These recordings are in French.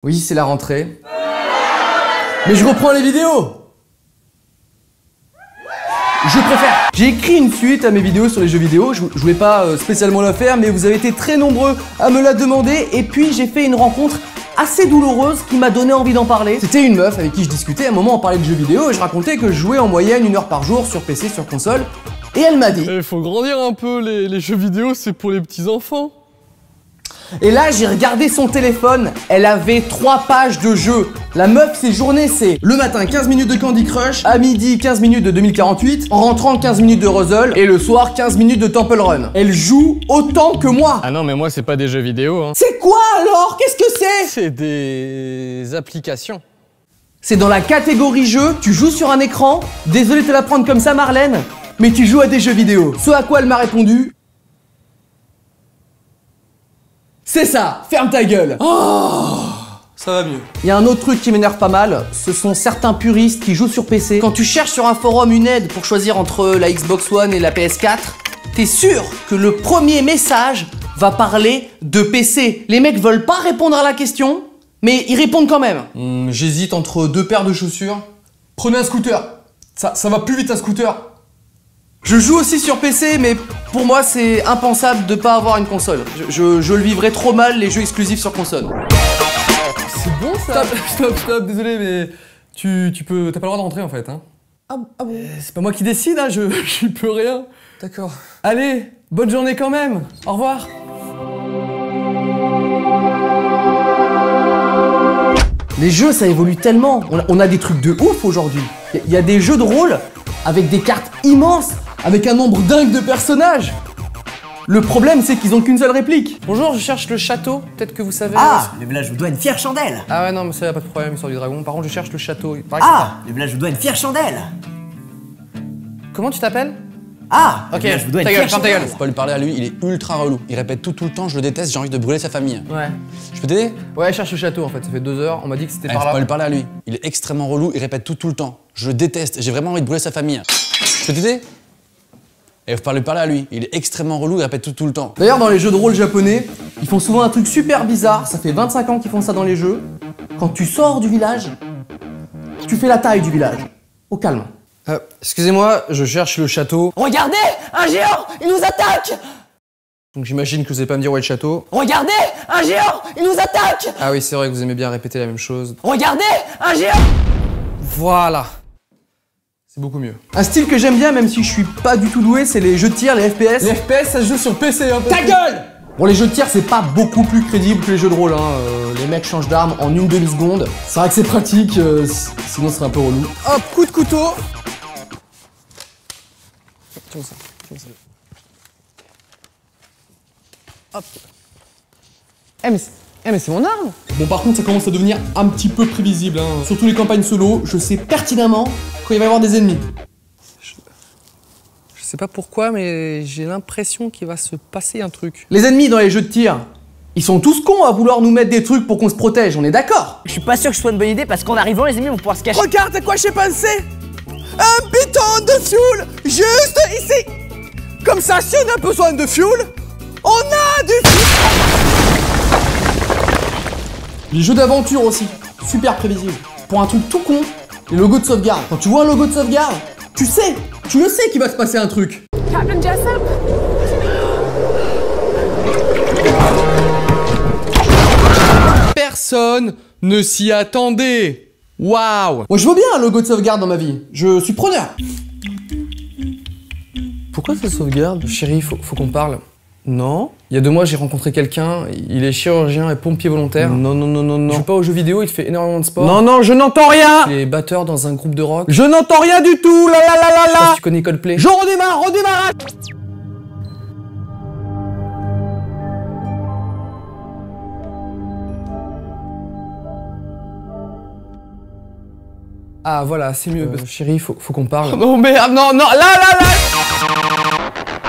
Oui, c'est la rentrée. Mais je reprends les vidéos. Je préfère. J'ai écrit une suite à mes vidéos sur les jeux vidéo. Je voulais pas spécialement la faire, mais vous avez été très nombreux à me la demander. Et puis j'ai fait une rencontre assez douloureuse qui m'a donné envie d'en parler. C'était une meuf avec qui je discutais. À un moment, on parlait de jeux vidéo et je racontais que je jouais en moyenne 1 heure par jour sur PC, sur console. Et elle m'a dit... Il faut grandir un peu, les jeux vidéo, c'est pour les petits enfants. Et là, j'ai regardé son téléphone, elle avait 3 pages de jeux. La meuf, ses journées, c'est le matin 15 minutes de Candy Crush, à midi 15 minutes de 2048, en rentrant 15 minutes de Puzzle, et le soir 15 minutes de Temple Run. Elle joue autant que moi. Ah non, mais moi, c'est pas des jeux vidéo, hein. C'est quoi alors? Qu'est-ce que c'est? C'est des applications. C'est dans la catégorie jeu, tu joues sur un écran. Désolé de te la prendre comme ça, Marlène, mais tu joues à des jeux vidéo. Ce à quoi elle m'a répondu... C'est ça, ferme ta gueule. Oh, ça va mieux. Il y a un autre truc qui m'énerve pas mal, ce sont certains puristes qui jouent sur PC. Quand tu cherches sur un forum une aide pour choisir entre la Xbox One et la PS4, t'es sûr que le premier message va parler de PC. Les mecs veulent pas répondre à la question, mais ils répondent quand même. J'hésite entre 2 paires de chaussures. Prenez un scooter. Ça va plus vite un scooter. Je joue aussi sur PC, mais pour moi c'est impensable de pas avoir une console. Je le vivrais trop mal les jeux exclusifs sur console. C'est bon ça. Stop, désolé, mais t'as pas le droit de rentrer en fait, hein. Ah bon. C'est pas moi qui décide, hein, je peux rien. D'accord. Allez, bonne journée quand même. Au revoir. Les jeux, ça évolue tellement. On a des trucs de ouf aujourd'hui. Il y a des jeux de rôle avec des cartes immenses, avec un nombre dingue de personnages. Le problème, c'est qu'ils ont qu'une seule réplique. Bonjour, je cherche le château. Peut-être que vous savez... Ah, le village vous doit une fière chandelle. Ah ouais, non, mais ça y a pas de problème, histoire du dragon. Par contre, je cherche le château. Ah, le village vous doit une fière chandelle. Comment tu t'appelles? Ah, ok, le village vous doit une ta fière gueule, ferme ta chandelle. gueule. Faut pas lui parler à lui, il est ultra relou. Il répète tout le temps, je le déteste, j'ai envie de brûler sa famille. Ouais. Je peux t'aider? Ouais, je cherche le château en fait, ça fait 2 heures, on m'a dit que c'était Faut par là. pas lui parler à lui. Il est extrêmement relou, il répète tout le temps. Je le déteste, j'ai vraiment envie de brûler sa famille. Je peux t'aider? Et faut pas lui parler à lui. Il est extrêmement relou, il répète tout le temps. D'ailleurs, dans les jeux de rôle japonais, ils font souvent un truc super bizarre. Ça fait 25 ans qu'ils font ça dans les jeux. Quand tu sors du village, tu fais la taille du village. Au calme. Excusez-moi, je cherche le château. Regardez, un géant, il nous attaque. Donc j'imagine que vous allez pas me dire où est le château. Regardez, un géant, il nous attaque. Ah oui, c'est vrai que vous aimez bien répéter la même chose. Regardez, un géant. Voilà. C'est beaucoup mieux. Un style que j'aime bien, même si je suis pas du tout doué, c'est les jeux de tir, les FPS. Les FPS, ça se joue sur PC, hein. Ta gueule! Bon, les jeux de tir, c'est pas beaucoup plus crédible que les jeux de rôle, hein. Les mecs changent d'arme en 1 demi-seconde. C'est vrai que c'est pratique, sinon ce serait un peu relou. Hop, coup de couteau. Comme ça, comme ça. Hop. Mais c'est mon arme. Bon, par contre, ça commence à devenir un petit peu prévisible, hein. Surtout les campagnes solo, je sais pertinemment quand il va y avoir des ennemis. Je sais pas pourquoi, mais j'ai l'impression qu'il va se passer un truc. Les ennemis dans les jeux de tir, ils sont tous cons à vouloir nous mettre des trucs pour qu'on se protège, on est d'accord? Je suis pas sûr que ce soit une bonne idée parce qu'en arrivant, les ennemis vont pouvoir se cacher. Regarde à quoi j'ai pensé! Un bidon de fuel, juste ici! Comme ça, si on a besoin de fuel, on a du fuel! Les jeux d'aventure aussi, super prévisibles. Pour un truc tout con, les logos de sauvegarde. Quand tu vois un logo de sauvegarde, tu le sais qu'il va se passer un truc. Captain Jessup? Personne ne s'y attendait. Waouh! Moi je veux bien un logo de sauvegarde dans ma vie, je suis preneur. Pourquoi ça sauvegarde? Chérie, faut qu'on parle. Non. Il y a 2 mois, j'ai rencontré quelqu'un, il est chirurgien et pompier volontaire. Non. Il joue pas aux jeux vidéo, il fait énormément de sport. Non, je n'entends rien! Il est batteur dans un groupe de rock. Je n'entends rien du tout! La. Je sais pas si tu connais Coldplay. Je redémarre! Ah voilà, c'est mieux. Chérie, faut qu'on parle. Non merde, non, là.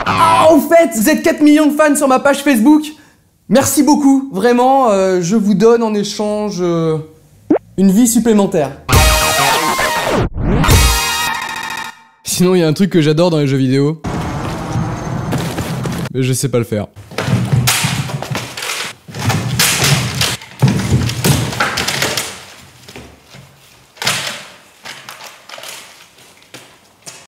Ah, au fait, vous êtes 4 millions de fans sur ma page Facebook. Merci beaucoup, vraiment, je vous donne en échange une vie supplémentaire. Sinon, il y a un truc que j'adore dans les jeux vidéo. Mais je sais pas le faire.